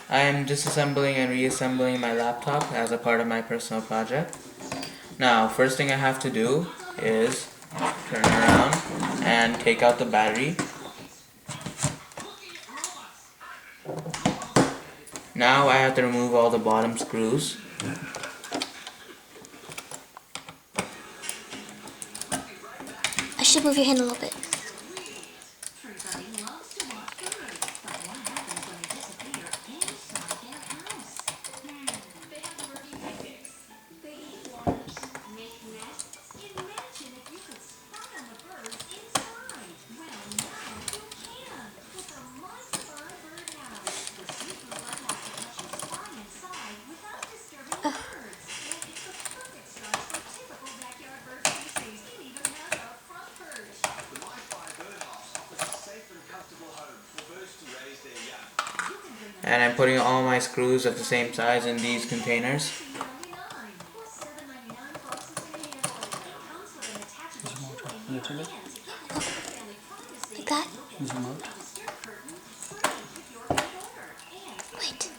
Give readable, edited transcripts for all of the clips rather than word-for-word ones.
I am disassembling and reassembling my laptop as a part of my personal project. Now, first thing I have to do is turn around and take out the battery. Now I have to remove all the bottom screws. I should move your hand a little bit. And I'm putting all my screws of the same size in these containers. Like that? Wait.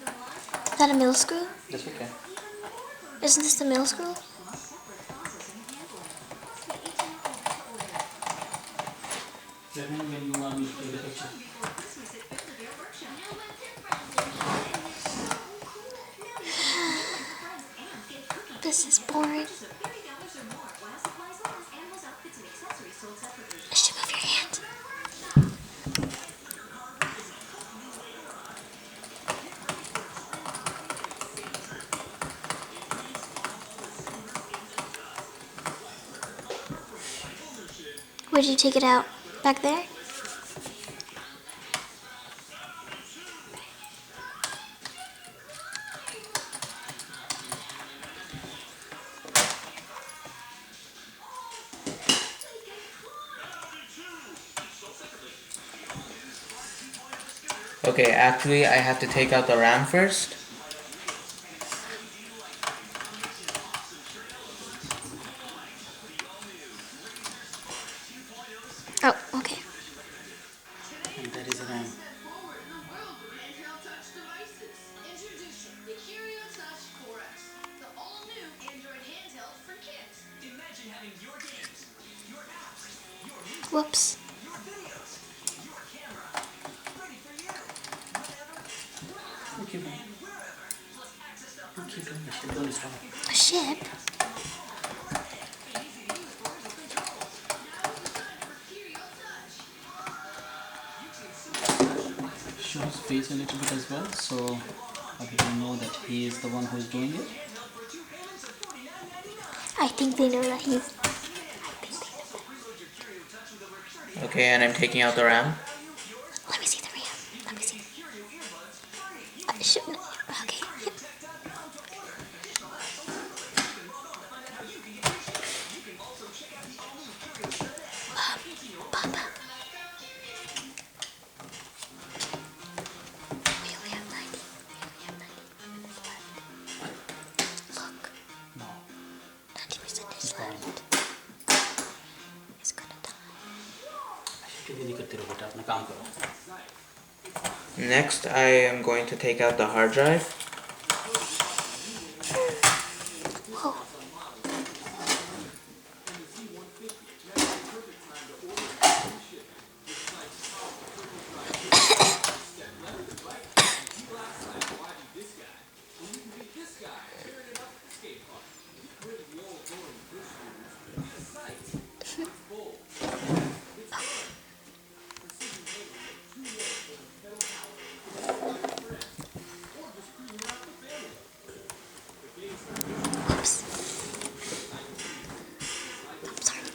Is that a middle screw? That's okay. Isn't this the middle screw? When you want me to take the picture. This is boring. I should move your hand. Where did you take it out? Back there? Okay, actually I have to take out the RAM first. Oh, okay. And that is a RAM. Whoops. Okay, man. Okay, don't stop. A ship? Show his face a little bit as well, so people know that he is the one who is doing it. I think they know that he's... Okay, and I'm taking out the RAM. Let me see the RAM. Let me see. I shouldn't... Okay. Papa. We only have 90. Look. No. 90% is left. It's gonna die. अपना काम करो. Next, I am going to take out the hard drive. Whoa. Oops. I'm sorry.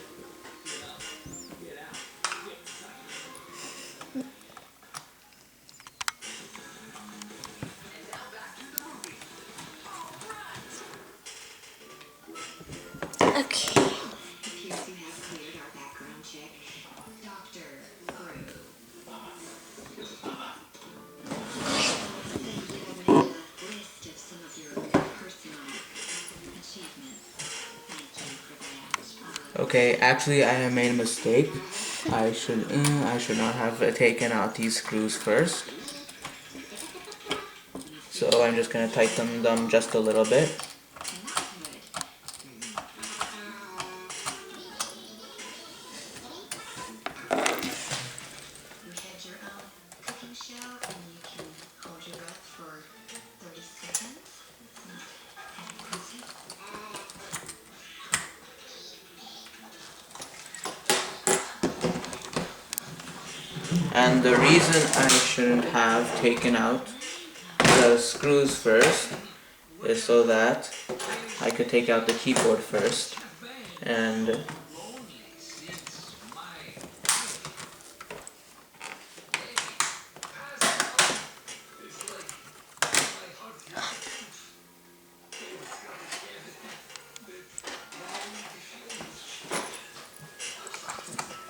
Okay. Okay, actually I have made a mistake. I should not have taken out these screws first. So I'm just going to tighten them just a little bit. And the reason I shouldn't have taken out the screws first is so that I could take out the keyboard first. And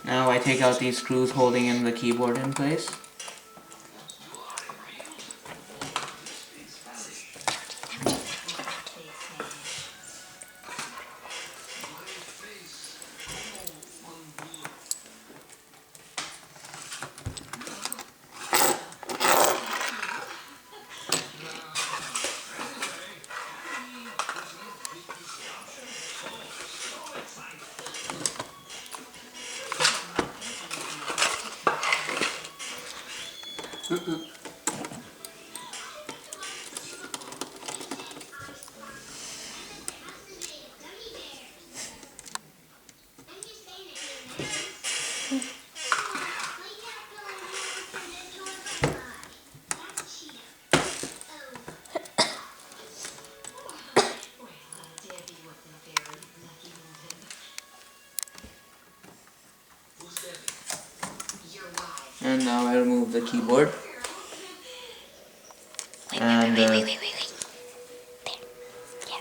now I take out these screws holding in the keyboard in place. And now I remove the keyboard. And Wait. There. Yeah.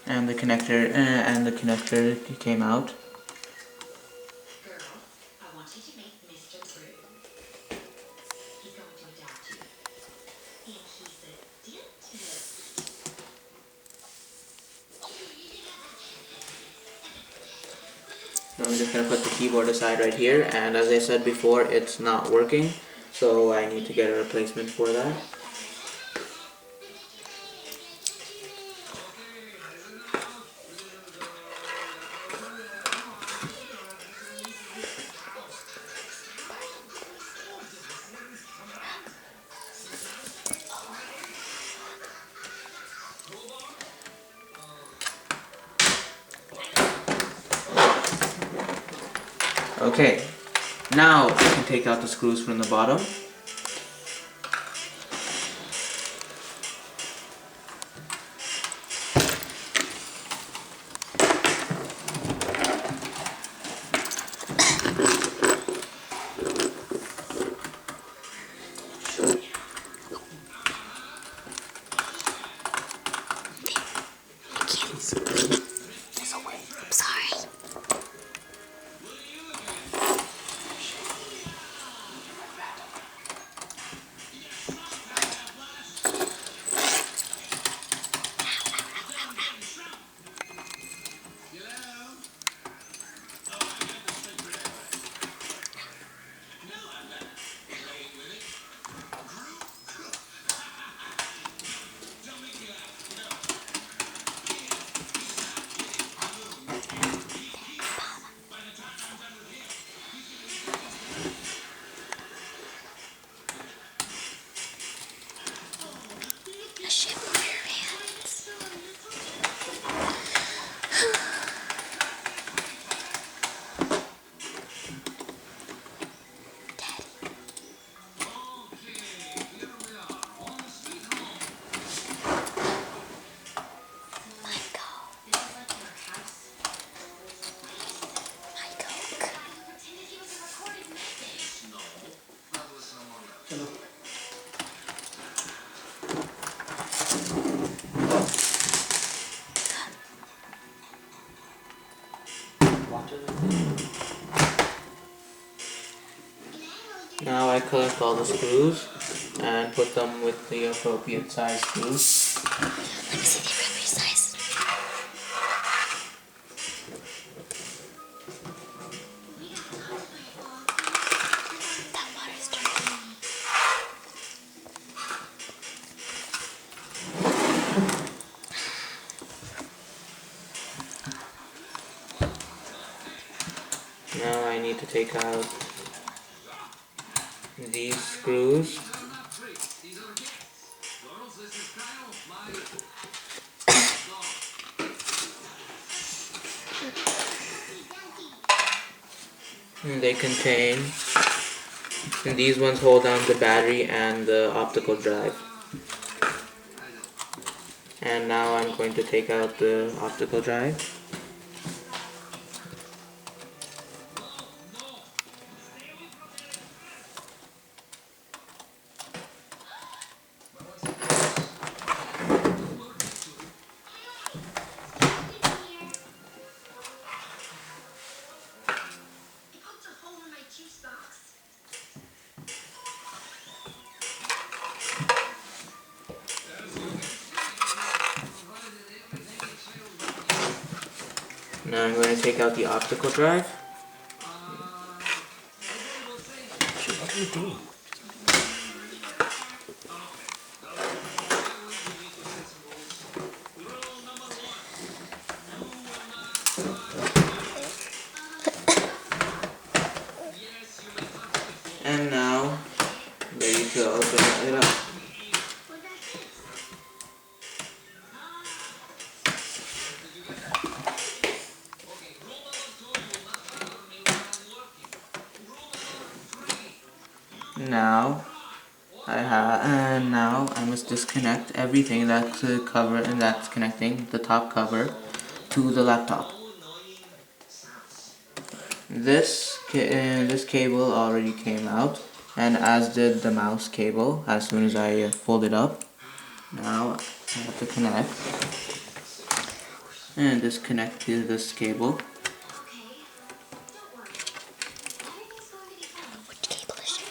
and the connector came out. Now I'm just going to put the keyboard aside right here, and as I said before, it's not working, so I need to get a replacement for that. Okay, now I can take out the screws from the bottom. I'm sorry. A ship for your hands. Now I collect all the screws and put them with the appropriate size screws. Let me see the appropriate size. That water's dirty. to take out these screws. And they contain, and these ones hold down the battery and the optical drive. And now I'm going to take out the optical drive. Now I'm going to take out the optical drive. What are you doing? And now, ready to open it up. Now I must disconnect everything that's cover and that's connecting the top cover to the laptop. This cable already came out, and as did the mouse cable as soon as I pulled it up. Now I have to connect and disconnect to this cable. Which cable is it?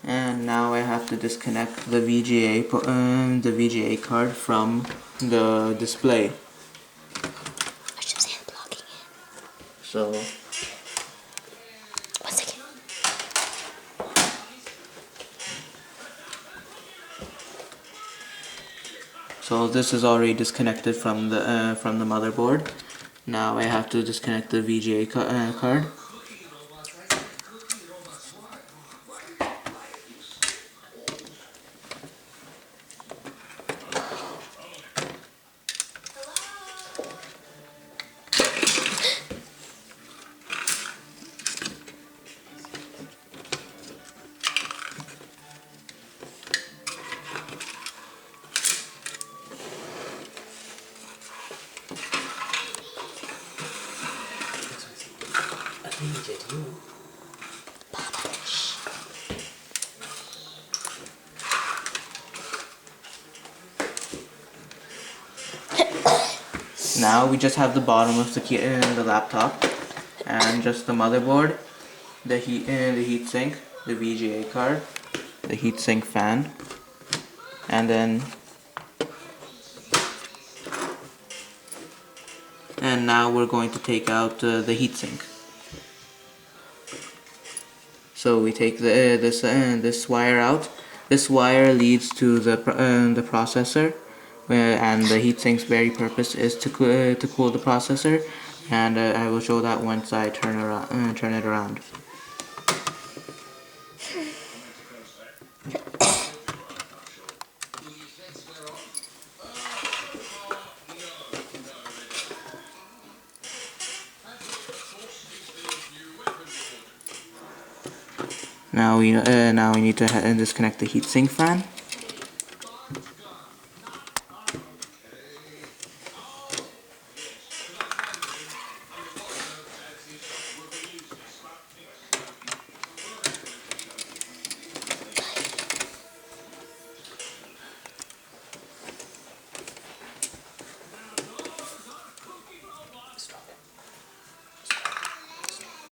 And now I have to disconnect the VGA card from the display. I should say unblocking it. So 1 second. this is already disconnected from the motherboard. Now I have to disconnect the VGA card. I think it's you. Now we just have the bottom of the laptop and just the motherboard, the heatsink, the VGA card, the heatsink fan, and now we're going to take out the heatsink. So we take this wire out. This wire leads to the processor, and the heatsink's very purpose is to cool the processor, and I will show that once I turn it around. Now we need to disconnect the heatsink fan.